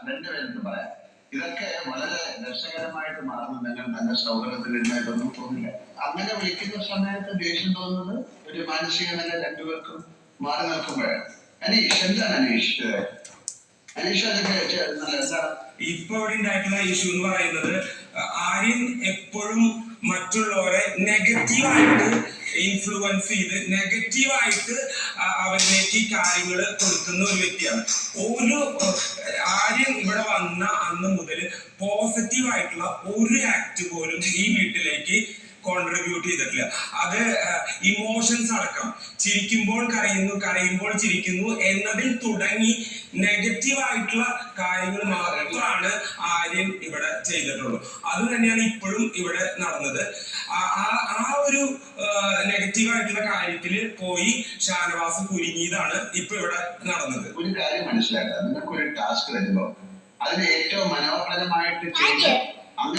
രണ്ടുപേരെന്ന് പറയാം. ഇതൊക്കെ വളരെ രസകരമായിട്ട് മാറുന്നുണ്ടെങ്കിൽ നല്ല സൗഹൃദത്തിൽ ഉണ്ടായിട്ടൊന്നും തോന്നില്ല. അങ്ങനെ വിളിക്കുന്ന സമയത്ത് ദേഷ്യം തോന്നുന്നത് ഒരു മാനസിക നില രണ്ടുപേർക്കും മാറി നിൽക്കുമ്പോഴാണ്. അനീഷ്, എന്താണ് അനീഷ്? അനീഷ് അതൊക്കെ എന്താണ് ഇപ്പൊ ഇവിടെ ഉണ്ടായിട്ടുള്ള ഇഷ്യൂ എന്ന് പറയുന്നത്, ആര്യൻ എപ്പോഴും മറ്റുള്ളവരെ നെഗറ്റീവായിട്ട് ഇൻഫ്ലുവൻസ് ചെയ്ത് നെഗറ്റീവായിട്ട് അവരിലേക്ക് കാര്യങ്ങൾ കൊടുക്കുന്ന ഒരു വ്യക്തിയാണ്. ഒരു ആര്യൻ ഇവിടെ വന്ന അന്ന് മുതൽ പോസിറ്റീവായിട്ടുള്ള ഒരു ആക്ട് പോലും ഈ വീട്ടിലേക്ക് കോൺട്രിബ്യൂട്ട് ചെയ്തിട്ടില്ല. അത് ഇമോഷൻസ് അടക്കം, ചിരിക്കുമ്പോൾ കരയുന്നു, കരയുമ്പോൾ ചിരിക്കുന്നു എന്നതിൽ തുടങ്ങി നെഗറ്റീവായിട്ടുള്ള കാര്യങ്ങൾ മാത്രമാണ് ആര്യൻ ഇവിടെ ചെയ്തിട്ടുള്ളൂ. അത് തന്നെയാണ് ഇപ്പോഴും ഇവിടെ നടന്നത്. ആ ഒരു നെഗറ്റീവായിട്ടുള്ള കാര്യത്തിൽ പോയി ഷാനവാസ് കുരുങ്ങിയതാണ് ഇപ്പൊ ഇവിടെ നടന്നത്. ഒരു കാര്യം മനസ്സിലാക്കുക, നിങ്ങൾക്ക് ഒരു ടാസ്ക് വരുമ്പോ അതിന് ഏറ്റവും മനോഹരമായിട്ട്